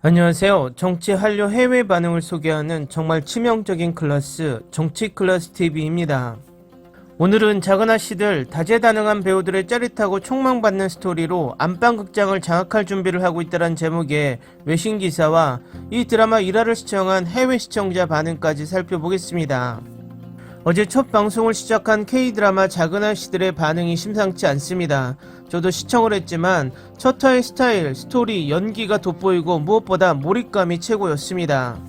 안녕하세요. 정치 한류 해외 반응을 소개하는 정말 치명적인 클래스 정치 클래스 TV입니다. 오늘은 작은 아씨들 다재다능한 배우들의 짜릿하고 촉망받는 스토리로 안방극장을 장악할 준비를 하고 있다는 제목의 외신 기사와 이 드라마 1화를 시청한 해외 시청자 반응까지 살펴보겠습니다. 어제 첫 방송을 시작한 K드라마 작은 아씨들의 반응이 심상치 않습니다. 저도 시청을 했지만 첫 화의 스타일, 스토리, 연기가 돋보이고 무엇보다 몰입감이 최고였습니다.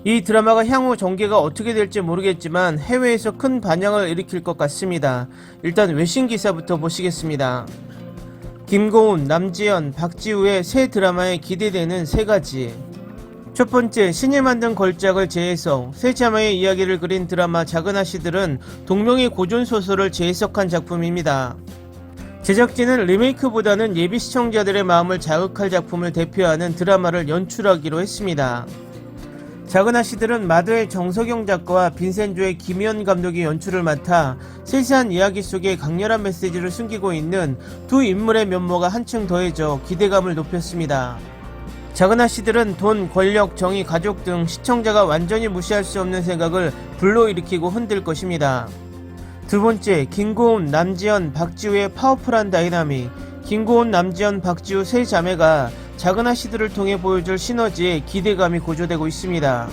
이 드라마가 향후 전개가 어떻게 될지 모르겠지만 해외에서 큰 반향을 일으킬 것 같습니다. 일단 외신 기사부터 보시겠습니다. 김고은, 남지연, 박지우의 새 드라마에 기대되는 3가지. 첫 번째, 신이 만든 걸작을 재해석. 세 자매의 이야기를 그린 드라마 작은 아씨들은 동명의 고전소설을 재해석한 작품입니다. 제작진은 리메이크보다는 예비 시청자들의 마음을 자극할 작품을 대표하는 드라마를 연출하기로 했습니다. 작은 아씨들은 마더의 정석영 작가와 빈센조의 김희연 감독이 연출을 맡아 세세한 이야기 속에 강렬한 메시지를 숨기고 있는 두 인물의 면모가 한층 더해져 기대감을 높였습니다. 작은 아씨들은 돈, 권력, 정의, 가족 등 시청자가 완전히 무시할 수 없는 생각을 불러일으키고 흔들 것입니다. 두 번째, 김고은, 남지연, 박지우의 파워풀한 다이나믹. 김고은, 남지연, 박지우 세 자매가 작은 아씨들을 통해 보여줄 시너지에 기대감이 고조되고 있습니다.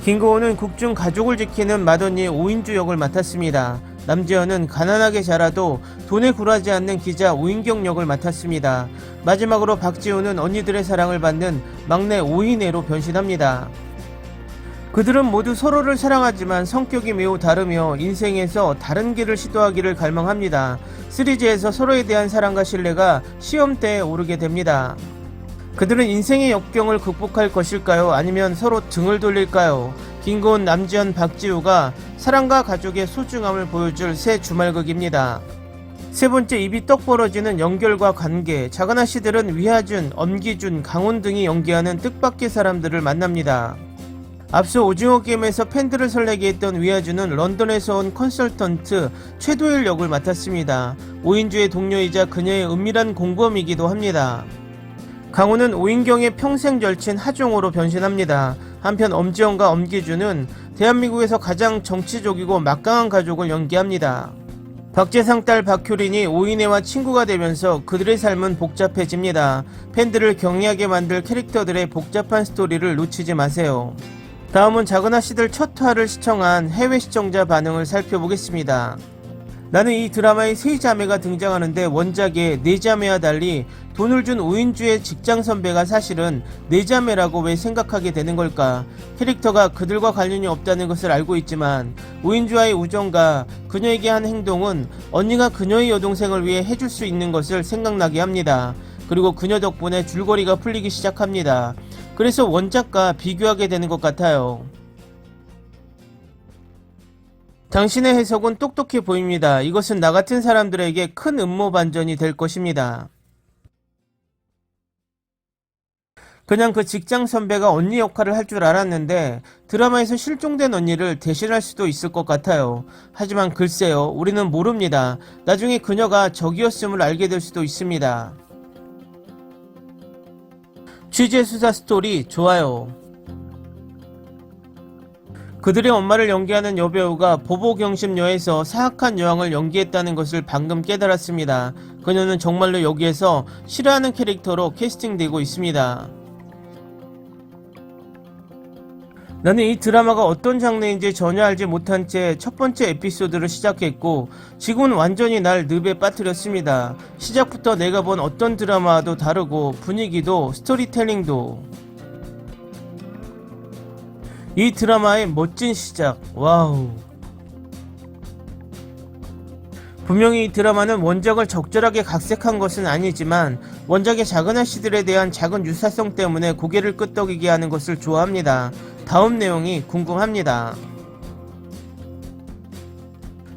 김고은은 국중 가족을 지키는 맏언니의 오인주 역을 맡았습니다. 남지연은 가난하게 자라도 돈에 굴하지 않는 기자 오인경 역을 맡았습니다. 마지막으로 박지우는 언니들의 사랑을 받는 막내 오인애로 변신합니다. 그들은 모두 서로를 사랑하지만 성격이 매우 다르며 인생에서 다른 길을 시도하기를 갈망합니다. 시리즈에서 서로에 대한 사랑과 신뢰가 시험대에 오르게 됩니다. 그들은 인생의 역경을 극복할 것일까요? 아니면 서로 등을 돌릴까요? 김고은, 남지연, 박지우가 사랑과 가족의 소중함을 보여줄 새 주말극입니다. 세 번째, 입이 떡 벌어지는 연결과 관계. 작은 아씨들은 위하준, 엄기준, 강훈 등이 연기하는 뜻밖의 사람들을 만납니다. 앞서 오징어 게임에서 팬들을 설레게 했던 위하준은 런던에서 온 컨설턴트 최도일 역을 맡았습니다. 오인주의 동료이자 그녀의 은밀한 공범이기도 합니다. 강훈은 오인경의 평생 절친 하종으로 변신합니다. 한편 엄지영과 엄기준은 대한민국에서 가장 정치적이고 막강한 가족을 연기합니다. 박재상 딸 박효린이 오인혜와 친구가 되면서 그들의 삶은 복잡해집니다. 팬들을 경이하게 만들 캐릭터들의 복잡한 스토리를 놓치지 마세요. 다음은 작은 아씨들 첫 화를 시청한 해외 시청자 반응을 살펴보겠습니다. 나는 이 드라마에 세 자매가 등장하는데 원작의 네 자매와 달리 돈을 준 오인주의 직장 선배가 사실은 네 자매라고 왜 생각하게 되는 걸까? 캐릭터가 그들과 관련이 없다는 것을 알고 있지만 오인주와의 우정과 그녀에게 한 행동은 언니가 그녀의 여동생을 위해 해줄 수 있는 것을 생각나게 합니다. 그리고 그녀 덕분에 줄거리가 풀리기 시작합니다. 그래서 원작과 비교하게 되는 것 같아요. 당신의 해석은 똑똑해 보입니다. 이것은 나 같은 사람들에게 큰 음모 반전이 될 것입니다. 그냥 그 직장 선배가 언니 역할을 할 줄 알았는데 드라마에서 실종된 언니를 대신할 수도 있을 것 같아요. 하지만 글쎄요, 우리는 모릅니다. 나중에 그녀가 적이었음을 알게 될 수도 있습니다. 취재 수사 스토리 좋아요. 그들의 엄마를 연기하는 여배우가 보보경심녀에서 사악한 여왕을 연기했다는 것을 방금 깨달았습니다. 그녀는 정말로 여기에서 싫어하는 캐릭터로 캐스팅되고 있습니다. 나는 이 드라마가 어떤 장르인지 전혀 알지 못한 채 첫 번째 에피소드를 시작했고 지금은 완전히 날 늪에 빠뜨렸습니다. 시작부터 내가 본 어떤 드라마와도 다르고 분위기도 스토리텔링도. 이 드라마의 멋진 시작, 와우. 분명히 이 드라마는 원작을 적절하게 각색한 것은 아니지만 원작의 작은 아씨들에 대한 작은 유사성 때문에 고개를 끄덕이게 하는 것을 좋아합니다. 다음 내용이 궁금합니다.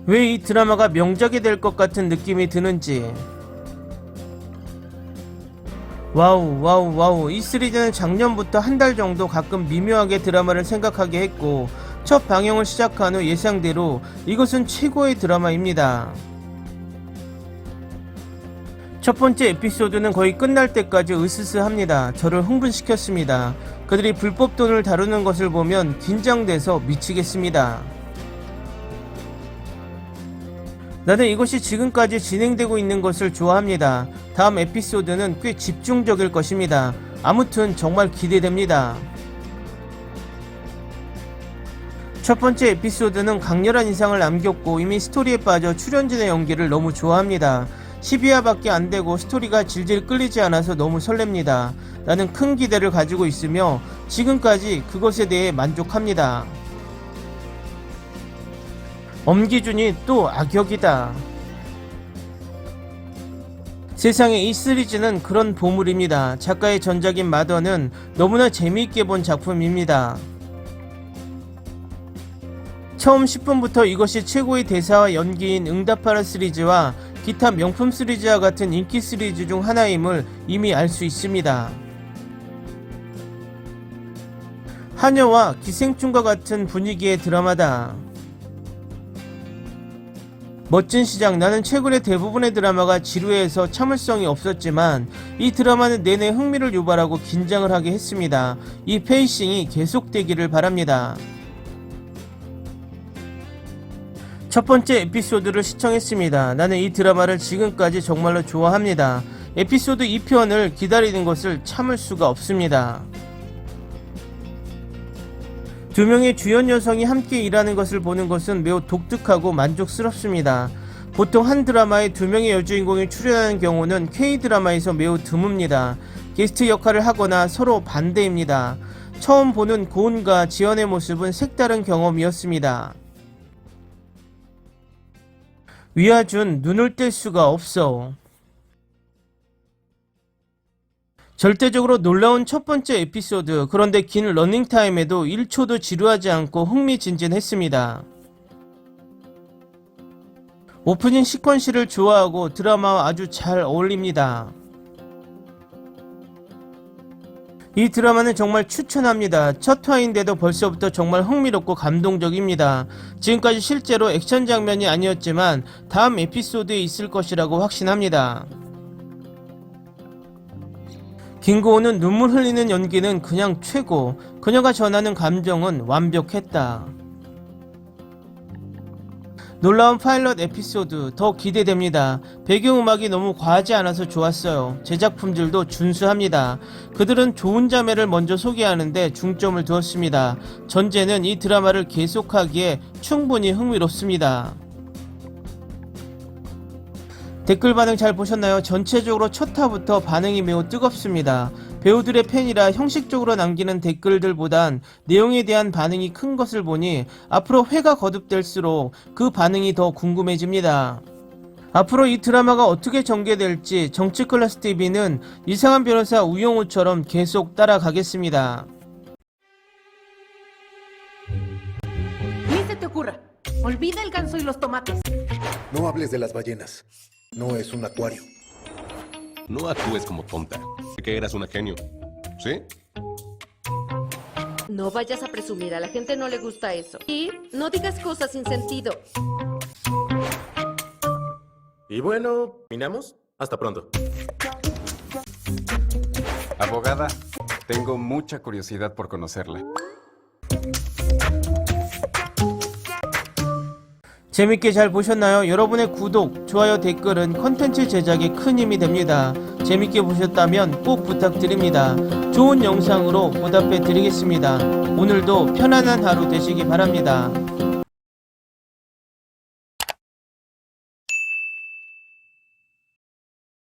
왜 이 드라마가 명작이 될 것 같은 느낌이 드는지. 와우. 이 시리즈는 작년부터 한 달 정도 가끔 미묘하게 드라마를 생각하게 했고 첫 방영을 시작한 후 예상대로 이것은 최고의 드라마입니다. 첫 번째 에피소드는 거의 끝날 때까지 으스스합니다. 저를 흥분시켰습니다. 그들이 불법 돈을 다루는 것을 보면 긴장돼서 미치겠습니다. 나는 이것이 지금까지 진행되고 있는 것을 좋아합니다. 다음 에피소드는 꽤 집중적일 것입니다. 아무튼 정말 기대됩니다. 첫 번째 에피소드는 강렬한 인상을 남겼고 이미 스토리에 빠져 출연진의 연기를 너무 좋아합니다. 12화밖에 안되고 스토리가 질질 끌리지 않아서 너무 설렙니다. 나는 큰 기대를 가지고 있으며 지금까지 그것에 대해 만족합니다. 엄기준이 또 악역이다. 세상에 이 시리즈는 그런 보물입니다. 작가의 전작인 마더는 너무나 재미있게 본 작품입니다. 처음 10분부터 이것이 최고의 대사와 연기인 응답하라 시리즈와 기타 명품 시리즈와 같은 인기 시리즈 중 하나임을 이미 알 수 있습니다. 하녀와 기생충과 같은 분위기의 드라마다. 멋진 시작. 나는 최근에 대부분의 드라마가 지루해서 참을성이 없었지만 이 드라마는 내내 흥미를 유발하고 긴장을 하게 했습니다. 이 페이싱이 계속되기를 바랍니다. 첫 번째 에피소드를 시청했습니다. 나는 이 드라마를 지금까지 정말로 좋아합니다. 에피소드 2편을 기다리는 것을 참을 수가 없습니다. 두 명의 주연 여성이 함께 일하는 것을 보는 것은 매우 독특하고 만족스럽습니다. 보통 한 드라마에 두 명의 여주인공이 출연하는 경우는 K드라마에서 매우 드뭅니다. 게스트 역할을 하거나 서로 반대입니다. 처음 보는 고은과 지연의 모습은 색다른 경험이었습니다. 위아준 눈을 뗄 수가 없어. 절대적으로 놀라운 첫 번째 에피소드. 그런데 긴 러닝타임에도 1초도 지루하지 않고 흥미진진했습니다. 오프닝 시퀀스를 좋아하고 드라마와 아주 잘 어울립니다. 이 드라마는 정말 추천합니다. 첫 화인데도 벌써부터 정말 흥미롭고 감동적입니다. 지금까지 실제로 액션 장면이 아니었지만 다음 에피소드에 있을 것이라고 확신합니다. 김고은은 눈물 흘리는 연기는 그냥 최고. 그녀가 전하는 감정은 완벽했다. 놀라운 파일럿 에피소드 더 기대됩니다. 배경음악이 너무 과하지 않아서 좋았어요. 제작품들도 준수합니다. 그들은 좋은 자매를 먼저 소개하는데 중점을 두었습니다. 전제는 이 드라마를 계속하기에 충분히 흥미롭습니다. 댓글 반응 잘 보셨나요? 전체적으로 첫 화부터 반응이 매우 뜨겁습니다. 배우들의 팬이라 형식적으로 남기는 댓글들보단 내용에 대한 반응이 큰 것을 보니 앞으로 회가 거듭될수록 그 반응이 더 궁금해집니다. 앞으로 이 드라마가 어떻게 전개될지 정치클래스TV는 이상한 변호사 우영우처럼 계속 따라가겠습니다. Ni se te ocurra. Olvida el ganso y los tomates. No hables de las ballenas. No es un acuario. No actúes como tonta. Que eras una genio. ¿Sí? No vayas a presumir, a la gente no le gusta eso. Y no digas cosas sin sentido. Y bueno, ¿minamos? Hasta pronto. Abogada, tengo mucha curiosidad por conocerla. 재밌게 잘 보셨나요? 여러분의 구독, 좋아요, 댓글은 컨텐츠 제작에 큰 힘이 됩니다. 재밌게 보셨다면 꼭 부탁드립니다. 좋은 영상으로 보답해 드리겠습니다. 오늘도 편안한 하루 되시기 바랍니다.